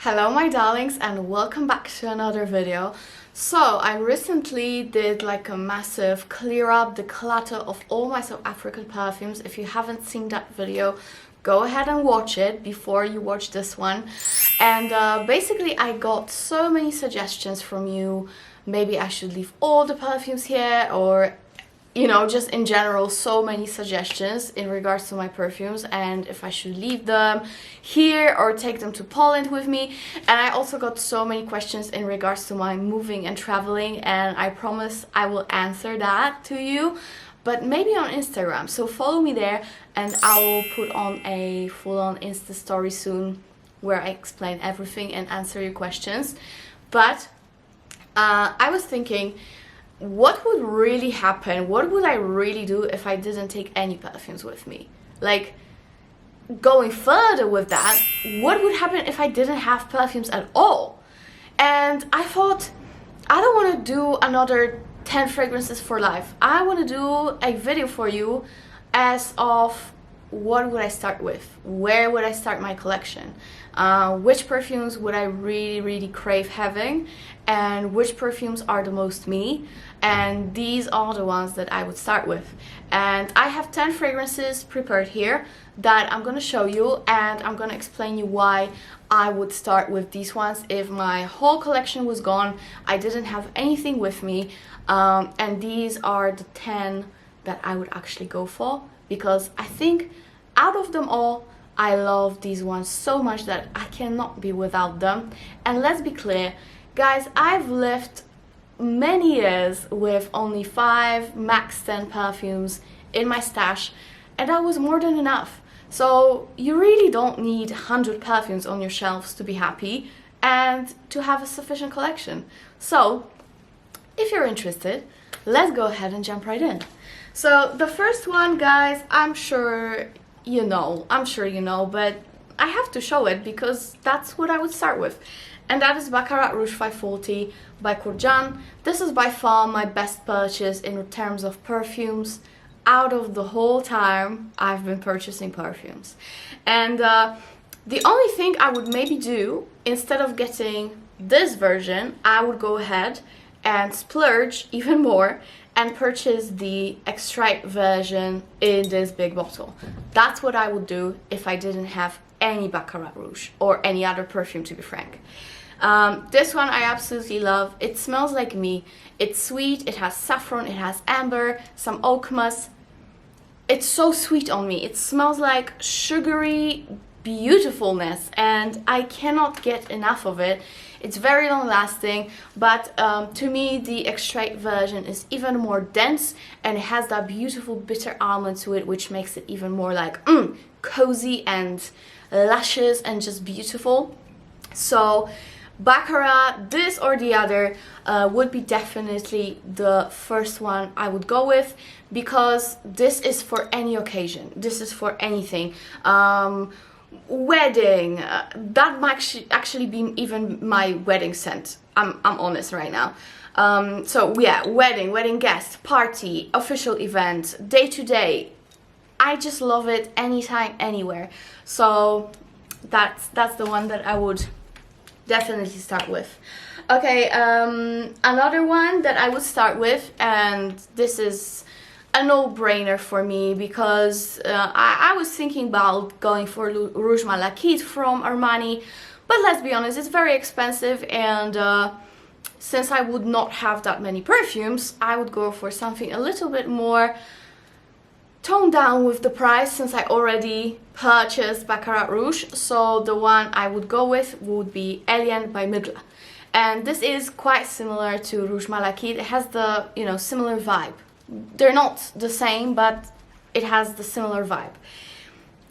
Hello my darlings and welcome back to another video. So I recently did like a massive clear up, declutter of all my South African perfumes. If you haven't seen that video, go ahead and watch it before you watch this one. And basically I got so many suggestions from you. Maybe I should leave all the perfumes here, or you know, just in general, so many suggestions in regards to my perfumes and if I should leave them here or take them to Poland with me. And I also got so many questions in regards to my moving and traveling, and I promise I will answer that to you, but maybe on Instagram. So follow me there and I will put on a full-on Insta story soon where I explain everything and answer your questions. But I was thinking, what would really happen? What would I really do if I didn't take any perfumes with me? Like, going further with that, what would happen if I didn't have perfumes at all? And I thought, I don't want to do another 10 fragrances for life. I want to do a video for you as of what would I start with? Where would I start my collection? Which perfumes would I really crave having? And which perfumes are the most me? And these are the ones that I would start with. And I have 10 fragrances prepared here that I'm going to show you, and I'm going to explain you why I would start with these ones if my whole collection was gone, I didn't have anything with me. And these are the 10 that I would actually go for, because I think out of them all, I love these ones so much that I cannot be without them. And let's be clear, guys, I've lived many years with only 5, max 10 perfumes in my stash, and that was more than enough. So you really don't need 100 perfumes on your shelves to be happy and to have a sufficient collection. So if you're interested, let's go ahead and jump right in. So the first one, guys, I'm sure you know, but I have to show it because that's what I would start with. And that is Baccarat Rouge 540 by Kurjan. This is by far my best purchase in terms of perfumes out of the whole time I've been purchasing perfumes. And the only thing I would maybe do, instead of getting this version, I would go ahead and splurge even more and purchase the Extrait version in this big bottle. That's what I would do if I didn't have any Baccarat Rouge or any other perfume, to be frank. This one I absolutely love. It smells like me. It's sweet, it has saffron, it has amber, some oak musk. It's so sweet on me. It smells like sugary beautifulness and I cannot get enough of it. It's very long lasting, but to me the Extrait version is even more dense and it has that beautiful bitter almond to it, which makes it even more like cozy and luscious and just beautiful. So Baccarat, this or the other, would be definitely the first one I would go with, because this is for any occasion. This is for anything. Wedding, that might actually be even my wedding scent. I'm honest right now. So yeah, wedding guest, party, official event, day to day. I just love it anytime, anywhere. So that's the one that I would definitely start with. Okay, another one that I would start with, and this is a no-brainer for me because I was thinking about going for Rouge Malachite from Armani, but let's be honest, it's very expensive, and since I would not have that many perfumes, I would go for something a little bit more toned down with the price, since I already purchased Baccarat Rouge. So the one I would go with would be Alien by Midla, and this is quite similar to Rouge Malachite. It has the, you know, similar vibe. They're not the same, but it has the similar vibe.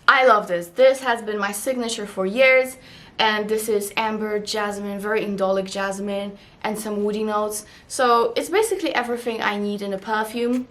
I love this. This has been my signature for years, and this is amber, jasmine, very indolic jasmine, and some woody notes. So it's basically everything I need in a perfume.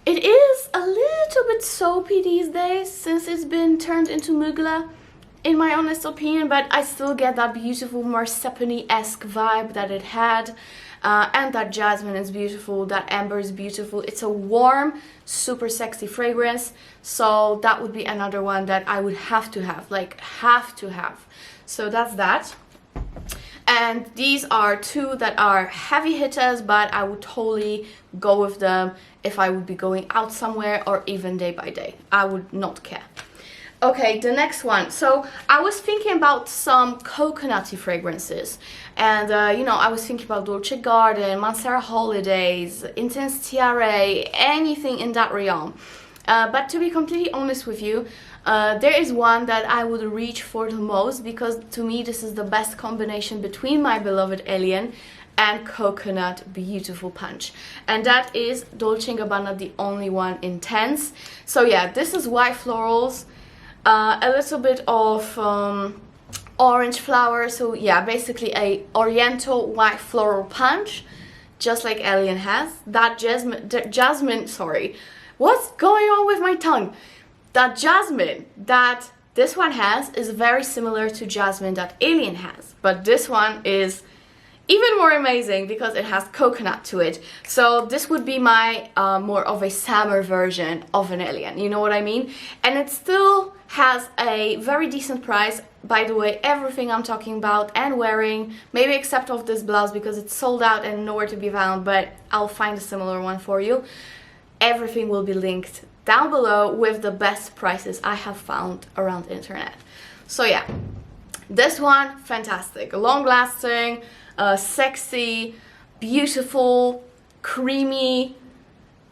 It is a little bit soapy these days since it's been turned into Mugler. in my honest opinion, but I still get that beautiful Marsepegne-esque vibe that it had. And that jasmine is beautiful, that amber is beautiful. It's a warm, super sexy fragrance. So that would be another one that I would have to have, like have to have. So that's that. And these are two that are heavy hitters, but I would totally go with them if I would be going out somewhere or even day by day. I would not care. Okay, the next one. So I was thinking about some coconutty fragrances, and you know, I was thinking about Dolce Garden, Mansera Holidays, Intense Tiare, anything in that realm. But to be completely honest with you, there is one that I would reach for the most, because to me this is the best combination between my beloved Alien and coconut beautiful punch, and that is Dolce & Gabbana, the only one intense. So yeah, this is white florals, a little bit of orange flower. So yeah, basically a oriental white floral punch, just like Alien has. That jasmine, sorry, what's going on with my tongue? That jasmine that this one has is very similar to jasmine that Alien has, but this one is even more amazing because it has coconut to it. So this would be my more of a summer version of an Alien, you know what I mean? And it still has a very decent price. By the way, everything I'm talking about and wearing, maybe except of this blouse because it's sold out and nowhere to be found, but I'll find a similar one for you. Everything will be linked down below with the best prices I have found around the internet. So yeah, this one, fantastic, long lasting, sexy, beautiful, creamy,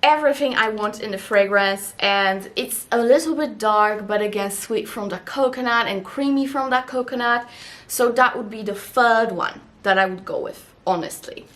everything I want in the fragrance. And it's a little bit dark, but again sweet from the coconut and creamy from that coconut. So that would be the third one that I would go with, honestly.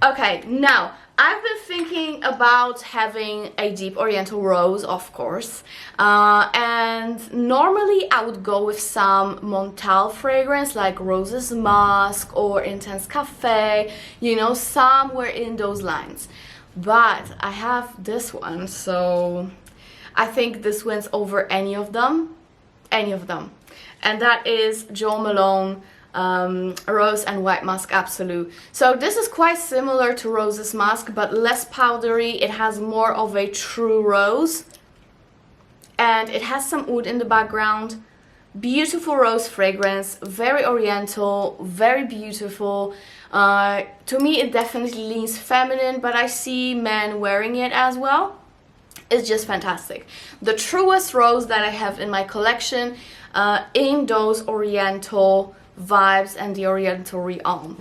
Okay, now I've been thinking about having a deep oriental rose, of course, and normally I would go with some Montal fragrance like Roses Musk or Intense Cafe, you know, somewhere in those lines. But I have this one, so I think this wins over any of them, and that is Jo Malone Rose and White Musk Absolu. So this is quite similar to Roses Musk, but less powdery. It has more of a true rose, and it has some oud in the background. Beautiful rose fragrance, very oriental, very beautiful. To me it definitely leans feminine, but I see men wearing it as well. It's just fantastic. The truest rose that I have in my collection, in those oriental vibes and the oriental realm.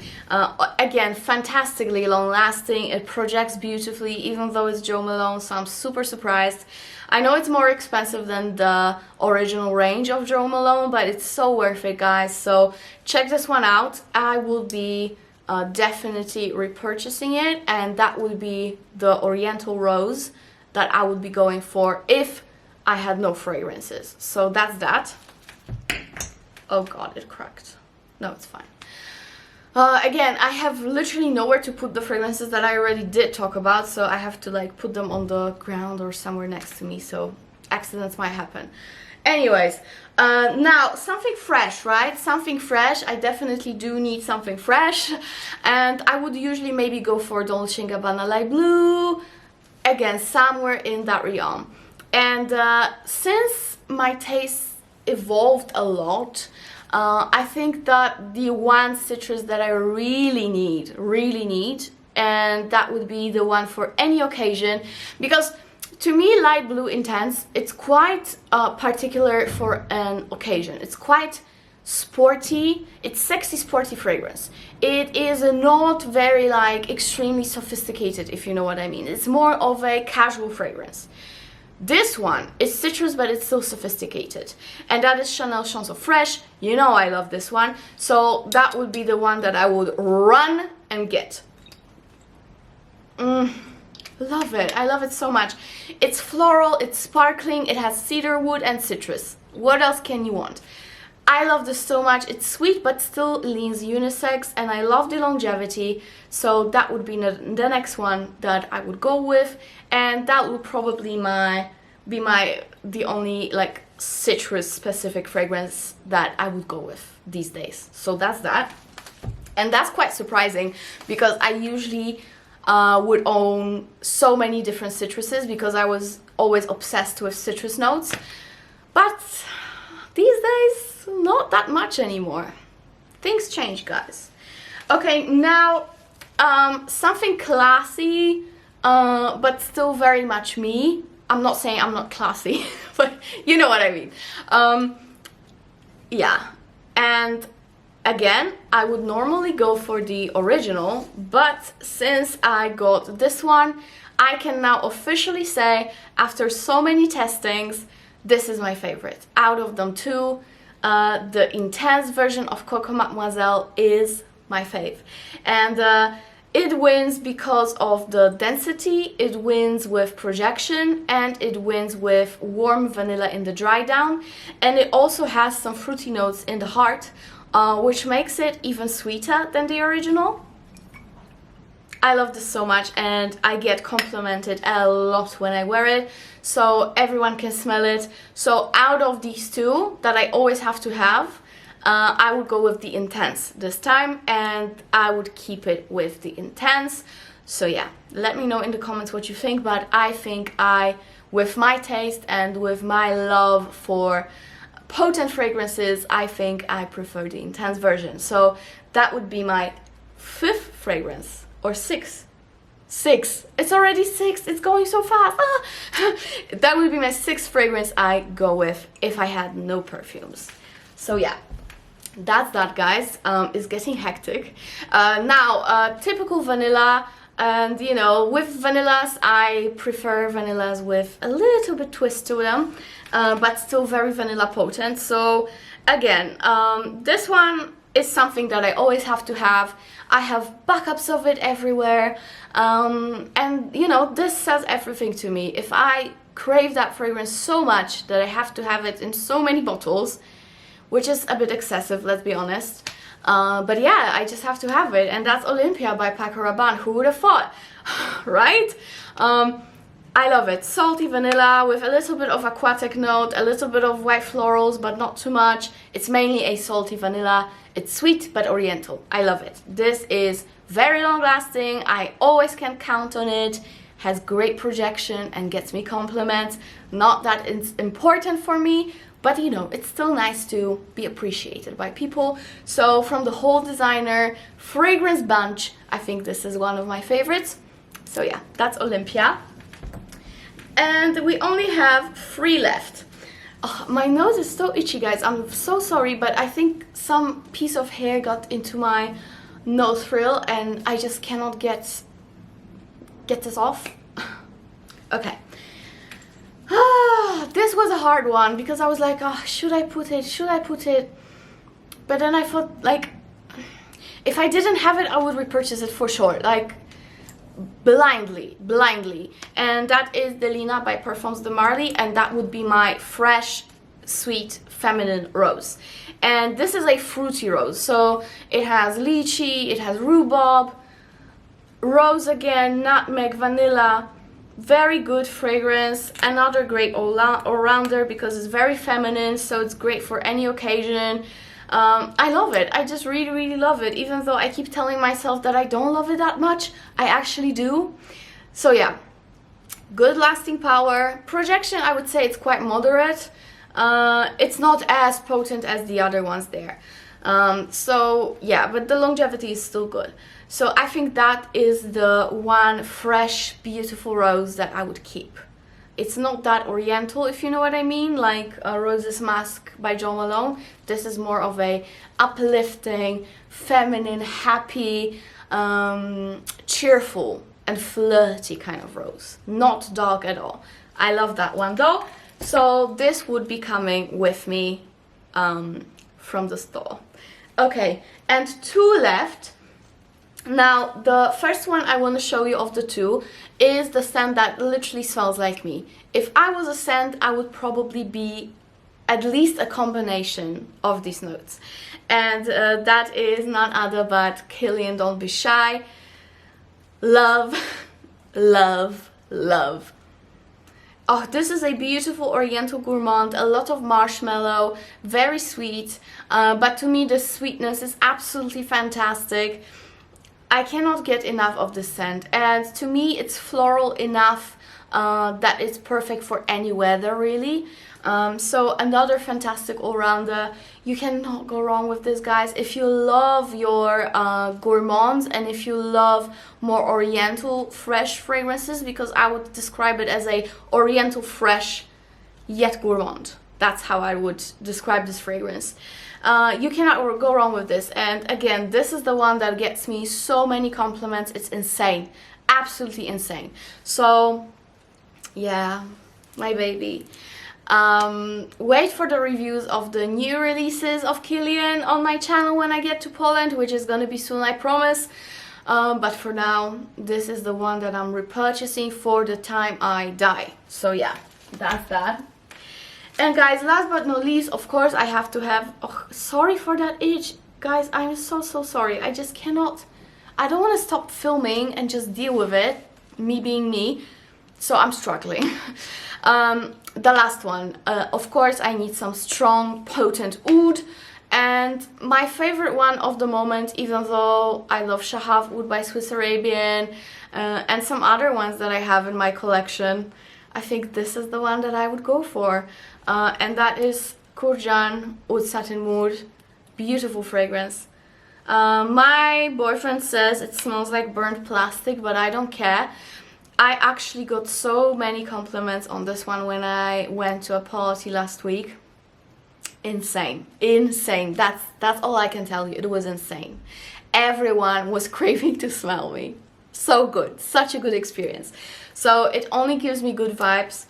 Again, fantastically long lasting. It projects beautifully even though it's Jo Malone, so I'm super surprised. I know it's more expensive than the original range of Jo Malone, but it's so worth it, guys. So check this one out. I will be definitely repurchasing it, and that would be the oriental rose that I would be going for if I had no fragrances. So that's that. Oh god, it cracked. No, it's fine. Again, I have literally nowhere to put the fragrances that I already did talk about, so I have to like put them on the ground or somewhere next to me, so accidents might happen. Anyways, now something fresh, right? Something fresh. I definitely do need something fresh, and I would usually maybe go for Dolce & Gabbana Light Blue, again somewhere in that realm. And since my taste evolved a lot, I think that the one citrus that I really need, and that would be the one for any occasion, because to me light blue intense, it's quite particular for an occasion. It's quite sporty, it's sexy sporty fragrance. It is not very like extremely sophisticated, if you know what I mean. It's more of a casual fragrance. This one is citrus, but it's still sophisticated, and that is Chanel Chanson Fresh. You know I love this one, so that would be the one that I would run and get. Love it. I love it so much. It's floral, it's sparkling, it has cedar wood and citrus. What else can you want? I love this so much. It's sweet but still leans unisex, and I love the longevity, so that would be the next one that I would go with, and that would probably be the only like citrus specific fragrance that I would go with these days. So that's that. And that's quite surprising because I usually would own so many different citruses because I was always obsessed with citrus notes. But these days, not that much anymore. Things change, guys. Okay, now something classy, but still very much me. I'm not saying I'm not classy, but you know what I mean. Yeah, and again, I would normally go for the original, but since I got this one, I can now officially say, after so many testings, this is my favorite. Out of them two, the intense version of Coco Mademoiselle is my fave. And it wins because of the density, it wins with projection, and it wins with warm vanilla in the dry down. And it also has some fruity notes in the heart, which makes it even sweeter than the original. I love this so much, and I get complimented a lot when I wear it, so everyone can smell it. So out of these two that I always have to have, I would go with the Intense this time, and I would keep it with the Intense. So yeah, let me know in the comments what you think, but I think with my taste and with my love for potent fragrances, I think I prefer the Intense version. So that would be my 5th fragrance, or 6. It's already 6, it's going so fast. That would be my 6th fragrance I go with if I had no perfumes. So yeah, that's that, guys. It's getting hectic. Now, typical vanilla, and you know, with vanillas, I prefer vanillas with a little bit twist to them, but still very vanilla potent. So again, this one is something that I always have to have. I have backups of it everywhere, and you know, this says everything to me. If I crave that fragrance so much that I have to have it in so many bottles, which is a bit excessive, let's be honest. But yeah, I just have to have it, and that's Olympia by Paco Rabanne. Who would have thought, right? I love it. Salty vanilla with a little bit of aquatic note, a little bit of white florals, but not too much. It's mainly a salty vanilla. It's sweet but oriental. I love it. This is very long lasting. I always can count on it. Has great projection and gets me compliments. Not that it's important for me, but you know, it's still nice to be appreciated by people. So from the whole designer fragrance bunch, I think this is one of my favorites. So yeah, that's Olympia. And we only have 3 left. Oh, my nose is so itchy, guys. I'm so sorry, but I think some piece of hair got into my nose frill and I just cannot get this off. Okay. This was a hard one because I was like, oh, should I put it? But then I thought, like, if I didn't have it, I would repurchase it for sure, like blindly. And that is Delina by Parfums de Marly, and that would be my fresh, sweet, feminine rose. And this is a fruity rose, so it has lychee, it has rhubarb, rose again, nutmeg, vanilla. Very good fragrance, another great all-rounder because it's very feminine, so it's great for any occasion. I love it. I just really love it, even though I keep telling myself that I don't love it that much. I actually do. So yeah, good lasting power. Projection, I would say it's quite moderate. It's not as potent as the other ones there. So yeah, but the longevity is still good. So I think that is the one fresh, beautiful rose that I would keep. It's not that oriental, if you know what I mean, like Rose's Musk by Jo Malone. This is more of a uplifting, feminine, happy, cheerful and flirty kind of rose. Not dark at all. I love that one though. So this would be coming with me from the store. Okay, and 2 left. Now, the first one I want to show you of the 2 is the scent that literally smells like me. If I was a scent, I would probably be at least a combination of these notes. And that is none other but Kilian, Don't Be Shy. Love, love, love. Oh, this is a beautiful oriental gourmand, a lot of marshmallow, very sweet, but to me the sweetness is absolutely fantastic. I cannot get enough of this scent, and to me it's floral enough that it's perfect for any weather, really. So another fantastic all-rounder. You cannot go wrong with this, guys. If you love your gourmands and if you love more oriental fresh fragrances, because I would describe it as a oriental fresh yet gourmand. That's how I would describe this fragrance. You cannot go wrong with this. And again, this is the one that gets me so many compliments. It's insane, absolutely insane. So yeah, my baby. Wait for the reviews of the new releases of Kilian on my channel when I get to Poland, which is gonna be soon, I promise. But for now, this is the one that I'm repurchasing for the time I die. So yeah, that's that. And guys, last but not least, of course, I have to have... Oh, sorry for that itch. Guys, I'm so sorry. I just cannot... I don't want to stop filming and just deal with it, me being me. So I'm struggling. The last one, of course, I need some strong, potent oud. And my favorite one of the moment, even though I love Shahaf Oud by Swiss Arabian and some other ones that I have in my collection, I think this is the one that I would go for. And that is Kurjan Oud Satin Mood. Beautiful fragrance. My boyfriend says it smells like burnt plastic, but I don't care. I actually got so many compliments on this one when I went to a party last week. Insane, insane. That's all I can tell you. It was insane. Everyone was craving to smell me. So good, such a good experience. So it only gives me good vibes.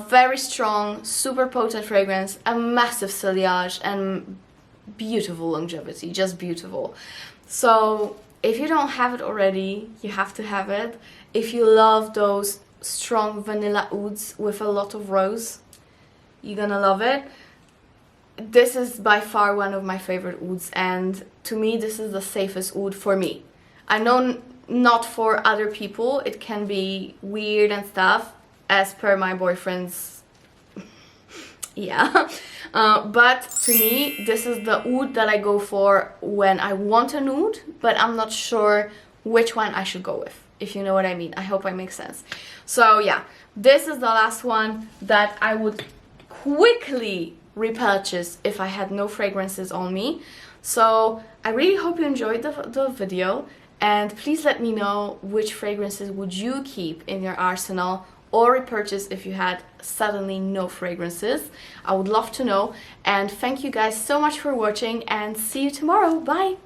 Very strong, super potent fragrance, a massive ciliage, and beautiful longevity, just beautiful. So if you don't have it already, you have to have it. If you love those strong vanilla ouds with a lot of rose, you're gonna love it. This is by far one of my favorite ouds, and to me this is the safest oud for me. I know not for other people, it can be weird and stuff, as per my boyfriend's yeah. But to me this is the oud that I go for when I want an oud, but I'm not sure which one I should go with, if you know what I mean. I hope I make sense. So yeah, this is the last one that I would quickly repurchase if I had no fragrances on me. So I really hope you enjoyed the video, and please let me know which fragrances would you keep in your arsenal or repurchase if you had suddenly no fragrances. I would love to know. And thank you guys so much for watching, and see you tomorrow. Bye!